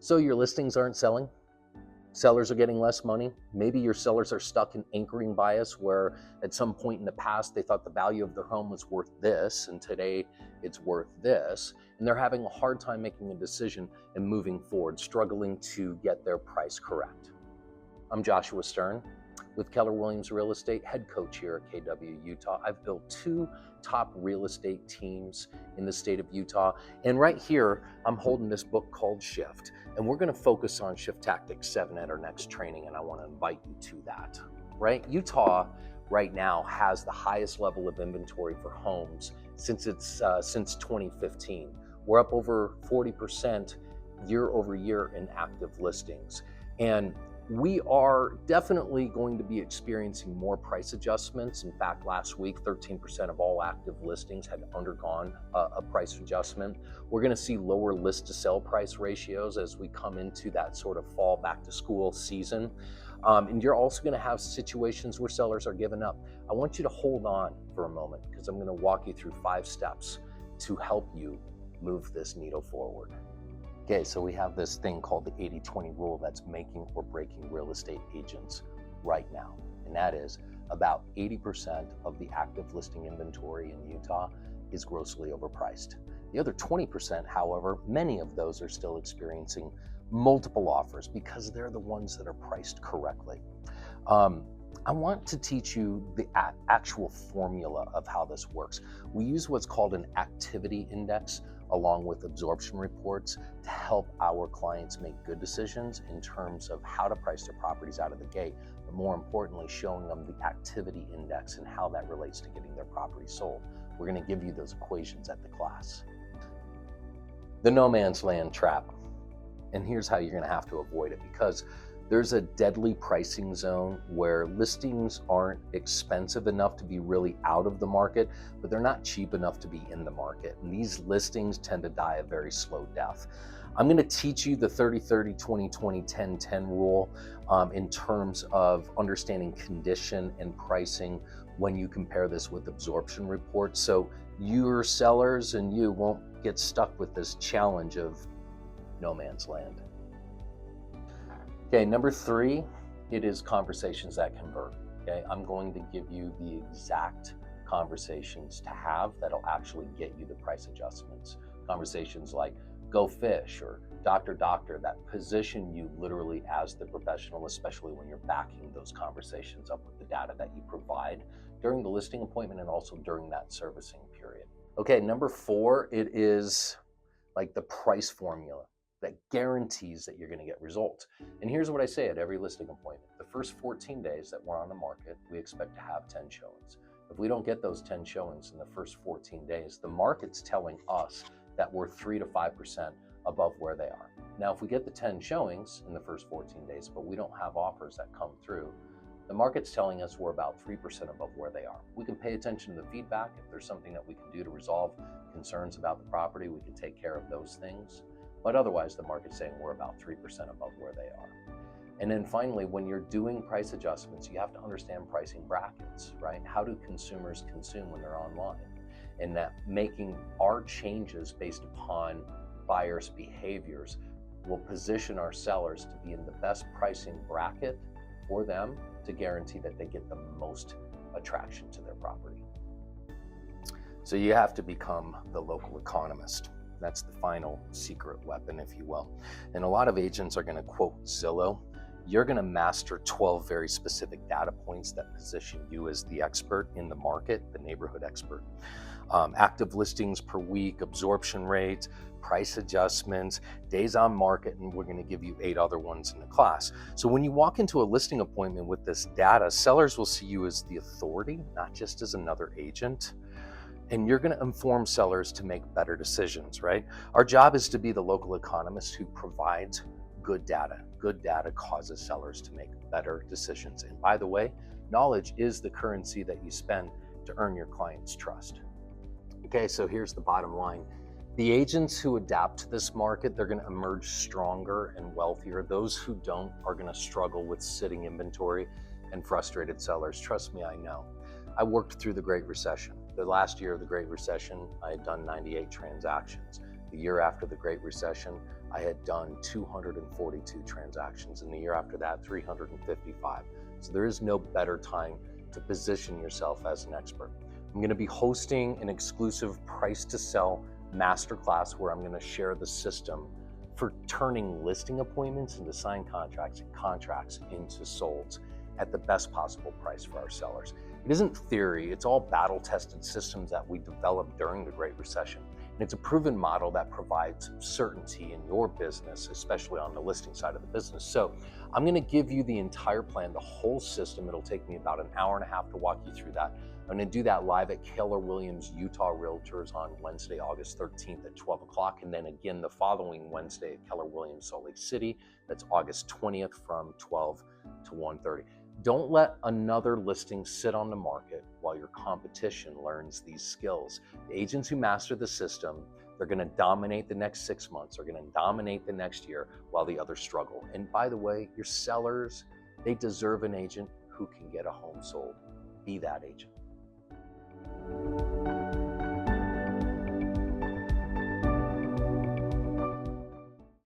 So your listings aren't selling? Sellers are getting less money? Maybe your sellers are stuck in anchoring bias where at some point in the past they thought the value of their home was worth this and today it's worth this, and they're having a hard time making a decision and moving forward, struggling to get their price correct. I'm Joshua Stern with Keller Williams Real Estate, head coach here at KW Utah. I've built 2 top real estate teams in the state of Utah. And right here, I'm holding this book called Shift. And we're going to focus on Shift Tactics 7 at our next training. And I want to invite you to that, right? Utah right now has the highest level of inventory for homes since 2015. We're up over 40% year over year in active listings. And we are definitely going to be experiencing more price adjustments. In fact, last week, 13% of all active listings had undergone a price adjustment. We're going to see lower list to sell price ratios as we come into that sort of fall back to school season. And you're also going to have situations where sellers are giving up. I want you to hold on for a moment because I'm going to walk you through 5 steps to help you move this needle forward. Okay, so we have this thing called the 80-20 rule that's making or breaking real estate agents right now. And that is about 80% of the active listing inventory in Utah is grossly overpriced. The other 20%, however, many of those are still experiencing multiple offers because they're the ones that are priced correctly. I want to teach you the actual formula of how this works. We use what's called an activity index along with absorption reports to help our clients make good decisions in terms of how to price their properties out of the gate, but more importantly, showing them the activity index and how that relates to getting their property sold. We're going to give you those equations at the class. The no man's land trap. And here's how you're going to have to avoid it, because there's a deadly pricing zone where listings aren't expensive enough to be really out of the market, but they're not cheap enough to be in the market. And these listings tend to die a very slow death. I'm going to teach you the 30-30, 20-20, 10-10 rule in terms of understanding condition and pricing when you compare this with absorption reports. So your sellers and you won't get stuck with this challenge of no man's land. Okay, number 3, it is conversations that convert. Okay, I'm going to give you the exact conversations to have that'll actually get you the price adjustments. Conversations like go fish or doctor, that position you literally as the professional, especially when you're backing those conversations up with the data that you provide during the listing appointment and also during that servicing period. Okay, number 4, it is like the price formula that guarantees that you're going to get results. And here's what I say at every listing appointment. The first 14 days that we're on the market, we expect to have 10 showings. If we don't get those 10 showings in the first 14 days, the market's telling us that we're 3 to 5% above where they are. Now, if we get the 10 showings in the first 14 days, but we don't have offers that come through, the market's telling us we're about 3% above where they are. We can pay attention to the feedback. If there's something that we can do to resolve concerns about the property, we can take care of those things. But otherwise, the market's saying we're about 3% above where they are. And then finally, when you're doing price adjustments, you have to understand pricing brackets, right? How do consumers consume when they're online? And that making our changes based upon buyers' behaviors will position our sellers to be in the best pricing bracket for them to guarantee that they get the most attraction to their property. So you have to become the local economist. That's the final secret weapon, if you will. And a lot of agents are going to quote Zillow. You're going to master 12 very specific data points that position you as the expert in the market, the neighborhood expert. Active listings per week, absorption rates, price adjustments, days on market, and we're going to give you 8 other ones in the class. So when you walk into a listing appointment with this data, sellers will see you as the authority, not just as another agent. And you're going to inform sellers to make better decisions, right? Our job is to be the local economist who provides good data. Good data causes sellers to make better decisions. And by the way, knowledge is the currency that you spend to earn your client's trust. Okay, so here's the bottom line. The agents who adapt to this market, they're going to emerge stronger and wealthier. Those who don't are going to struggle with sitting inventory and frustrated sellers. Trust me, I know. I worked through the Great Recession. The last year of the Great Recession, I had done 98 transactions. The year after the Great Recession, I had done 242 transactions, and the year after that, 355. So there is no better time to position yourself as an expert. I'm going to be hosting an exclusive price to sell masterclass where I'm going to share the system for turning listing appointments into signed contracts and contracts into solds at the best possible price for our sellers. It isn't theory, it's all battle-tested systems that we developed during the Great Recession. And it's a proven model that provides certainty in your business, especially on the listing side of the business. So I'm gonna give you the entire plan, the whole system. It'll take me about an hour and a half to walk you through that. I'm gonna do that live at Keller Williams Utah Realtors on Wednesday, August 13th at 12 o'clock. And then again the following Wednesday at Keller Williams Salt Lake City. That's August 20th from 12 to 1:30. Don't let another listing sit on the market while your competition learns these skills. The agents who master the system, they're going to dominate the next 6 months, they're going to dominate the next year while the others struggle. And by the way, your sellers, they deserve an agent who can get a home sold. Be that agent.